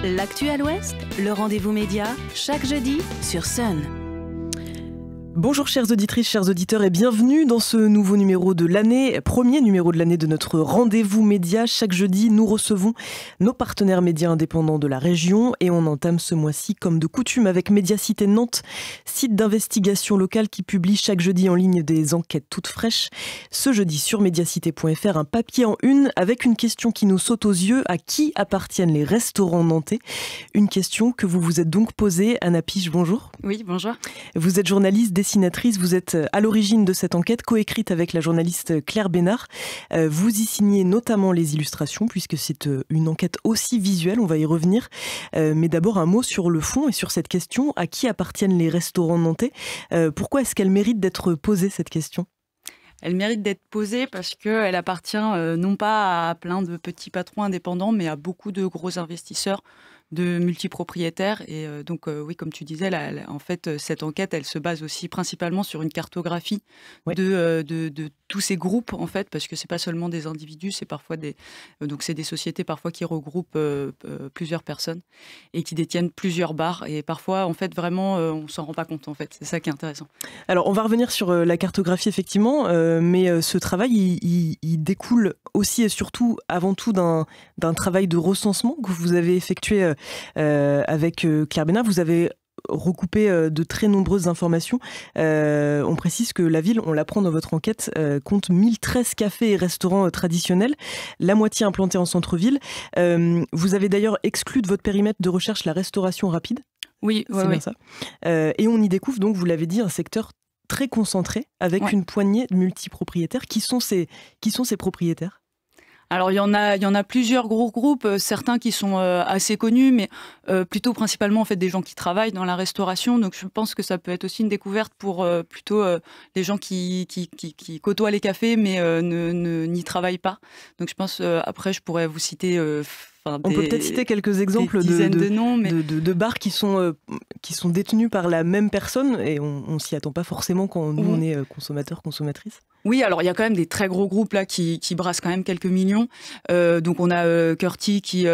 L'actu à l'Ouest, le rendez-vous média, chaque jeudi sur Sun. Bonjour chères auditrices, chers auditeurs et bienvenue dans ce nouveau numéro de l'année, premier numéro de l'année de notre rendez-vous média. Chaque jeudi, nous recevons nos partenaires médias indépendants de la région et on entame ce mois-ci comme de coutume avec Médiacité Nantes, site d'investigation locale qui publie chaque jeudi en ligne des enquêtes toutes fraîches. Ce jeudi sur mediacité.fr, un papier en une avec une question qui nous saute aux yeux: à qui appartiennent les restaurants nantais? Une question que vous vous êtes donc posée. Anna Piche, bonjour. Oui, bonjour. Vous êtes journaliste, dessinatrice, vous êtes à l'origine de cette enquête, coécrite avec la journaliste Claire Bénard. Vous y signez notamment les illustrations, puisque c'est une enquête aussi visuelle, on va y revenir. Mais d'abord un mot sur le fond et sur cette question: à qui appartiennent les restaurants nantais? Pourquoi est-ce qu'elle mérite d'être posée, cette question? Elle mérite d'être posée parce qu'elle appartient non pas à plein de petits patrons indépendants, mais à beaucoup de gros investisseurs, de multipropriétaires. Et donc, oui, comme tu disais, en fait, cette enquête, elle se base aussi principalement sur une cartographie de tous ces groupes, en fait, parce que c'est pas seulement des individus, c'est parfois donc c'est des sociétés parfois qui regroupent plusieurs personnes et qui détiennent plusieurs bars. Et parfois, en fait, vraiment, on s'en rend pas compte, en fait. C'est ça qui est intéressant. Alors, on va revenir sur la cartographie, effectivement, mais ce travail, il découle aussi et surtout, avant tout, d'un travail de recensement que vous avez effectué avec Claire Bénard. Vous avez recoupé de très nombreuses informations. On précise que la ville, on l'apprend dans votre enquête, compte 1013 cafés et restaurants traditionnels, la moitié implantés en centre-ville. Vous avez d'ailleurs exclu de votre périmètre de recherche la restauration rapide. Oui, c'est bien ça. Et on y découvre, donc, vous l'avez dit, un secteur très concentré avec une poignée de multipropriétaires. Qui sont ces propriétaires ? Alors il y en a plusieurs gros groupes, certains qui sont assez connus, mais plutôt principalement en fait des gens qui travaillent dans la restauration. Donc je pense que ça peut être aussi une découverte pour plutôt les gens qui côtoient les cafés mais n'y travaillent pas. Donc je pense après je pourrais vous citer. On peut peut-être citer quelques exemples de bars qui sont détenus par la même personne, et on s'y attend pas forcément quand nous on est consommateurs, consommatrices. Oui, alors il y a quand même des très gros groupes là qui brassent quand même quelques millions. Donc on a Curti qui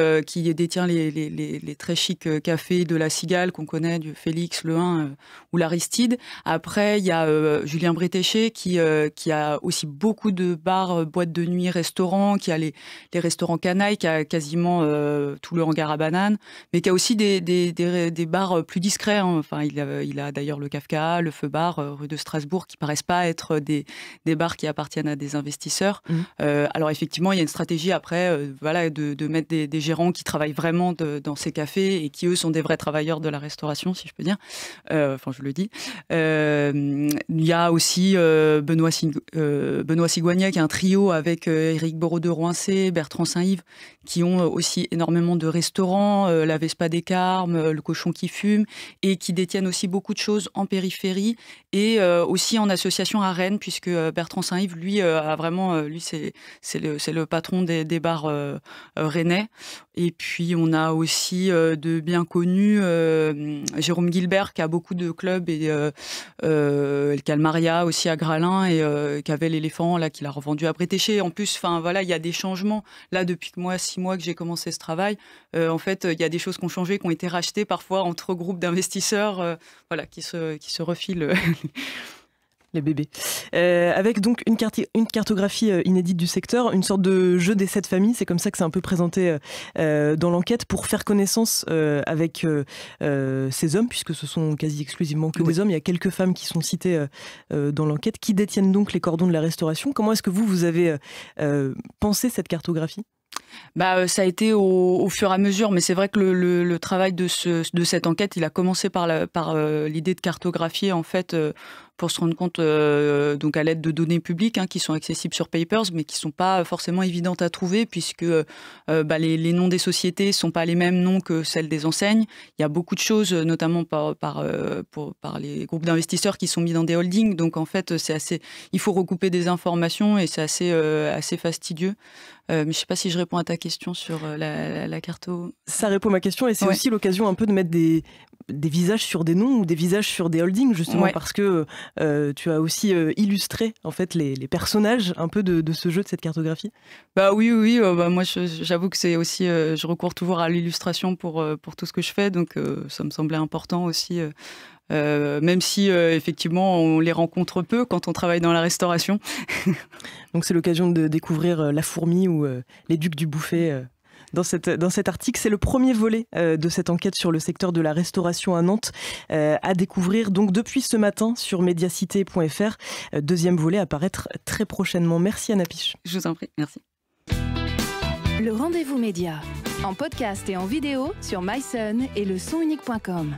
détient les très chics cafés de la Cigale qu'on connaît, du Félix, le 1 ou l'Aristide. Après il y a Julien Bretéché qui a aussi beaucoup de bars, boîtes de nuit, restaurants, qui a les restaurants Canaille, qui a quasiment tout le hangar à bananes, mais qui a aussi des bars plus discrets. Hein. Enfin il a d'ailleurs le Kafka, le Feu Bar, rue de Strasbourg, qui paraissent pas être des bars qui appartiennent à des investisseurs. Alors effectivement, il y a une stratégie après de mettre des gérants qui travaillent vraiment dans ces cafés et qui, eux, sont des vrais travailleurs de la restauration, si je peux dire. Enfin, je le dis. Il y a aussi Benoît Sigouagnet, qui est un trio avec Éric Boreau de Roincé, Bertrand Saint-Yves, qui ont aussi énormément de restaurants, la Vespa des Carmes, le Cochon qui fume, et qui détiennent aussi beaucoup de choses en périphérie et aussi en association à Rennes, puisque Bertrand Saint-Yves, lui, a vraiment, c'est le patron des bars rennais. Et puis on a aussi de bien connus Jérôme Gilbert, qui a beaucoup de clubs, et le Calmaria aussi à Gralin, et qui avait l'éléphant là qu'il a revendu à Bretéché. En plus, enfin voilà, il y a des changements là depuis 6 mois que j'ai commencé ce travail. En fait, il y a des choses qui ont changé, qui ont été rachetées parfois entre groupes d'investisseurs, qui se refilent. Les bébés. Avec donc une cartographie inédite du secteur, une sorte de jeu des 7 familles, c'est comme ça que c'est un peu présenté dans l'enquête, pour faire connaissance avec ces hommes, puisque ce sont quasi exclusivement que des hommes. Il y a quelques femmes qui sont citées dans l'enquête, qui détiennent donc les cordons de la restauration. Comment est-ce que vous avez pensé cette cartographie ? Ça a été au fur et à mesure, mais c'est vrai que le travail de cette enquête, il a commencé par l'idée de cartographier, en fait, pour se rendre compte, donc à l'aide de données publiques qui sont accessibles sur Papers, mais qui sont pas forcément évidentes à trouver, puisque les noms des sociétés sont pas les mêmes noms que celles des enseignes. Il y a beaucoup de choses, notamment par les groupes d'investisseurs qui sont mis dans des holdings. Donc en fait, il faut recouper des informations, et c'est assez fastidieux. Mais je ne sais pas si je réponds à ta question sur la carto. Ça répond à ma question, et c'est aussi l'occasion un peu de mettre des visages sur des noms ou des visages sur des holdings, justement, Ouais. parce que tu as aussi illustré en fait les personnages un peu de ce jeu, de cette cartographie. Bah oui, moi j'avoue que c'est aussi, je recours toujours à l'illustration pour tout ce que je fais, donc ça me semblait important aussi, même si effectivement on les rencontre peu quand on travaille dans la restauration. Donc c'est l'occasion de découvrir La Fourmi ou Les Ducs du Bouffay. Dans cet article, c'est le premier volet de cette enquête sur le secteur de la restauration à Nantes à découvrir donc depuis ce matin sur mediacité.fr. Deuxième volet à paraître très prochainement. Merci Anna Piche. Je vous en prie, merci. Le rendez-vous média, en podcast et en vidéo sur myson et le sonunique.com.